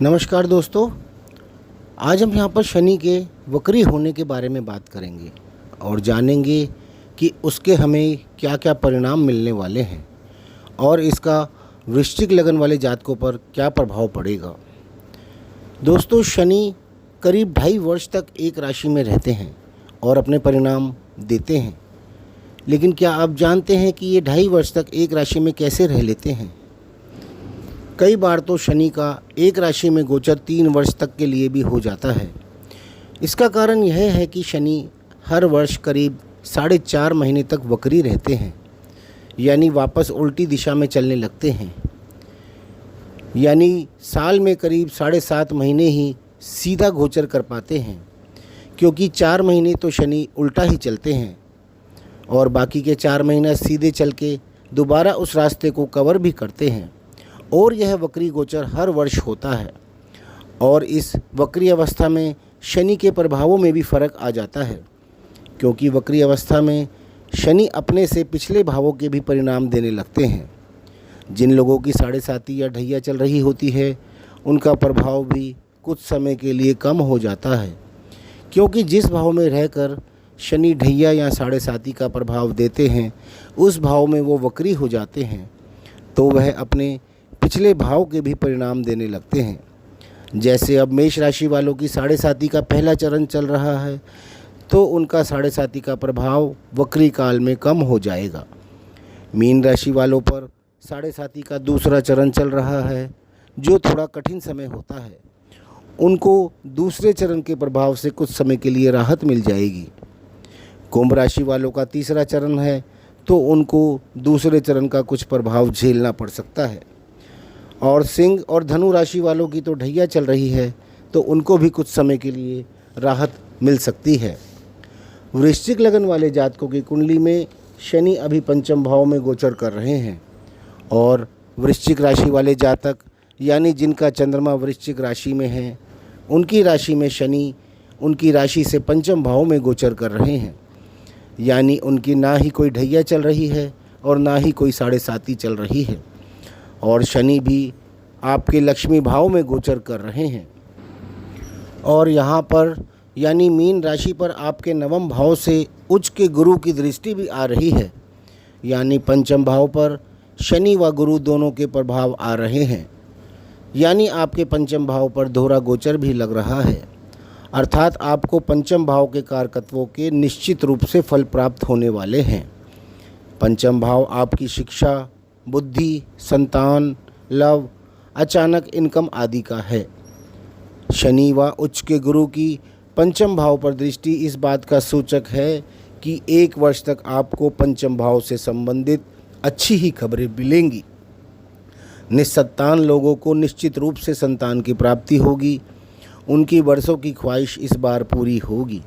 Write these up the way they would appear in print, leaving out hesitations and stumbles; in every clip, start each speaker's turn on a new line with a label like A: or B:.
A: नमस्कार दोस्तों। आज हम यहाँ पर शनि के वक्री होने के बारे में बात करेंगे और जानेंगे कि उसके हमें क्या क्या परिणाम मिलने वाले हैं और इसका वृश्चिक लगन वाले जातकों पर क्या प्रभाव पड़ेगा। दोस्तों, शनि करीब 2.5 वर्ष तक एक राशि में रहते हैं और अपने परिणाम देते हैं। लेकिन क्या आप जानते हैं कि ये 2.5 वर्ष तक एक राशि में कैसे रह लेते हैं? कई बार तो शनि का एक राशि में गोचर 3 वर्ष तक के लिए भी हो जाता है। इसका कारण यह है कि शनि हर वर्ष करीब 4.5 महीने तक वक्री रहते हैं, यानी वापस उल्टी दिशा में चलने लगते हैं। यानी साल में करीब 7.5 महीने ही सीधा गोचर कर पाते हैं, क्योंकि 4 महीने तो शनि उल्टा ही चलते हैं और बाकी के 4 महीना सीधे चल के दोबारा उस रास्ते को कवर भी करते हैं। और यह वक्री गोचर हर वर्ष होता है और इस वक्री अवस्था में शनि के प्रभावों में भी फ़र्क आ जाता है, क्योंकि वक्री अवस्था में शनि अपने से पिछले भावों के भी परिणाम देने लगते हैं। जिन लोगों की 7.5 या ढैया चल रही होती है, उनका प्रभाव भी कुछ समय के लिए कम हो जाता है, क्योंकि जिस भाव में रहकर शनि ढैया या 7.5 का प्रभाव देते हैं, उस भाव में वो वक्री हो जाते हैं, तो वह अपने पिछले भाव के भी परिणाम देने लगते हैं। जैसे अब मेष राशि वालों की 7.5 का पहला चरण चल रहा है, तो उनका 7.5 का प्रभाव वक्री काल में कम हो जाएगा। मीन राशि वालों पर 7.5 का दूसरा चरण चल रहा है, जो थोड़ा कठिन समय होता है। उनको दूसरे चरण के प्रभाव से कुछ समय के लिए राहत मिल जाएगी। कुंभ राशि वालों का तीसरा चरण है, तो उनको दूसरे चरण का कुछ प्रभाव झेलना पड़ सकता है। और सिंह और धनु राशि वालों की तो ढैया चल रही है, तो उनको भी कुछ समय के लिए राहत मिल सकती है। वृश्चिक लगन वाले जातकों की कुंडली में शनि अभी पंचम भाव में गोचर कर रहे हैं और वृश्चिक राशि वाले जातक, यानी जिनका चंद्रमा वृश्चिक राशि में है, उनकी राशि में शनि उनकी राशि से पंचम भाव में गोचर कर रहे हैं। यानी उनकी ना ही कोई ढैया चल रही है और ना ही कोई 7.5 चल रही है, और शनि भी आपके लक्ष्मी भाव में गोचर कर रहे हैं। और यहाँ पर यानी मीन राशि पर आपके नवम भाव से उच्च के गुरु की दृष्टि भी आ रही है, यानी पंचम भाव पर शनि व गुरु दोनों के प्रभाव आ रहे हैं। यानी आपके पंचम भाव पर दोहरा गोचर भी लग रहा है, अर्थात आपको पंचम भाव के कारकत्वों के निश्चित रूप से फल प्राप्त होने वाले हैं। पंचम भाव आपकी शिक्षा, बुद्धि, संतान, लव, अचानक इनकम आदि का है। शनि व उच्च के गुरु की पंचम भाव पर दृष्टि इस बात का सूचक है कि 1 वर्ष तक आपको पंचम भाव से संबंधित अच्छी ही खबरें मिलेंगी। निस्संतान लोगों को निश्चित रूप से संतान की प्राप्ति होगी। उनकी वर्षों की ख्वाहिश इस बार पूरी होगी,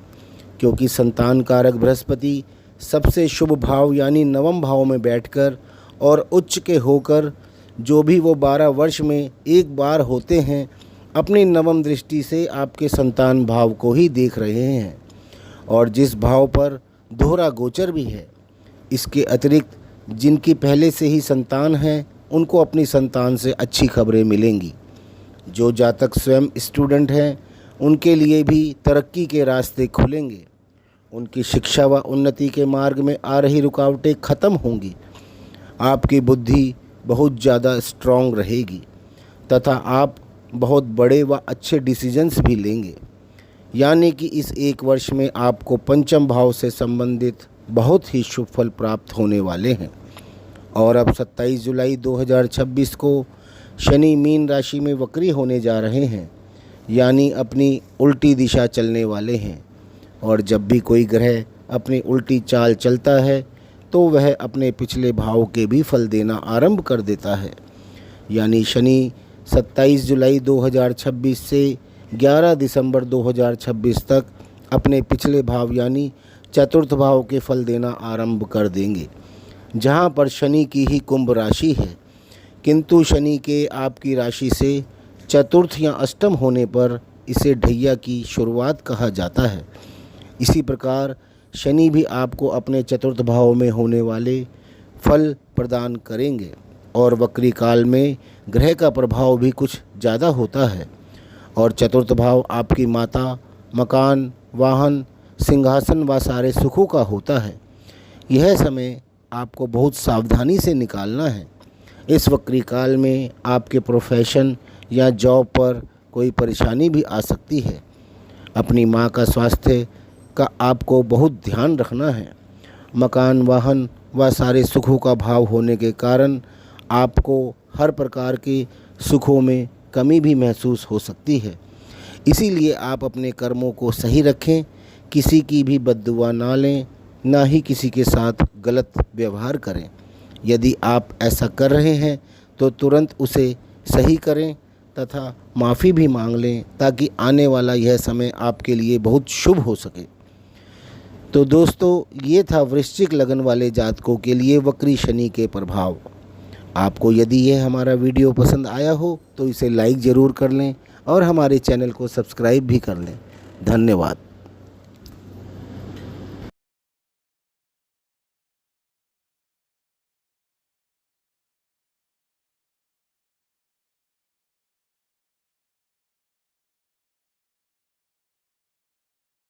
A: क्योंकि संतान कारक बृहस्पति सबसे शुभ भाव यानी नवम भाव में बैठकर और उच्च के होकर, जो भी वो 12 वर्ष में एक बार होते हैं, अपनी नवम दृष्टि से आपके संतान भाव को ही देख रहे हैं, और जिस भाव पर दोहरा गोचर भी है। इसके अतिरिक्त जिनकी पहले से ही संतान है, उनको अपनी संतान से अच्छी खबरें मिलेंगी। जो जातक स्वयं स्टूडेंट हैं, उनके लिए भी तरक्की के रास्ते खुलेंगे। उनकी शिक्षा व उन्नति के मार्ग में आ रही रुकावटें ख़त्म होंगी। आपकी बुद्धि बहुत ज़्यादा स्ट्रॉन्ग रहेगी तथा आप बहुत बड़े व अच्छे डिसीजंस भी लेंगे। यानी कि इस 1 वर्ष में आपको पंचम भाव से संबंधित बहुत ही शुभ फल प्राप्त होने वाले हैं। और अब 27 जुलाई 2026 को शनि मीन राशि में वक्री होने जा रहे हैं, यानी अपनी उल्टी दिशा चलने वाले हैं। और जब भी कोई ग्रह अपनी उल्टी चाल चलता है, तो वह अपने पिछले भाव के भी फल देना आरंभ कर देता है। यानी शनि 27 जुलाई 2026 से 11 दिसंबर 2026 तक अपने पिछले भाव यानी चतुर्थ भाव के फल देना आरंभ कर देंगे, जहां पर शनि की ही कुंभ राशि है, किंतु शनि के आपकी राशि से चतुर्थ या अष्टम होने पर इसे ढैया की शुरुआत कहा जाता है। इसी प्रकार शनि भी आपको अपने चतुर्थ भाव में होने वाले फल प्रदान करेंगे और वक्री काल में ग्रह का प्रभाव भी कुछ ज़्यादा होता है। और चतुर्थ भाव आपकी माता, मकान, वाहन, सिंहासन व सारे सुखों का होता है। यह समय आपको बहुत सावधानी से निकालना है। इस वक्री काल में आपके प्रोफेशन या जॉब पर कोई परेशानी भी आ सकती है। अपनी माँ का स्वास्थ्य का आपको बहुत ध्यान रखना है। मकान, वाहन व सारे सुखों का भाव होने के कारण आपको हर प्रकार के सुखों में कमी भी महसूस हो सकती है। इसीलिए आप अपने कर्मों को सही रखें, किसी की भी बद्दुआ ना लें, ना ही किसी के साथ गलत व्यवहार करें। यदि आप ऐसा कर रहे हैं तो तुरंत उसे सही करें तथा माफ़ी भी मांग लें, ताकि आने वाला यह समय आपके लिए बहुत शुभ हो सके। तो दोस्तों, ये था वृश्चिक लगन वाले जातकों के लिए वक्री शनि के प्रभाव। आपको यदि यह हमारा वीडियो पसंद आया हो तो इसे लाइक ज़रूर कर लें और हमारे चैनल को सब्सक्राइब भी कर लें। धन्यवाद।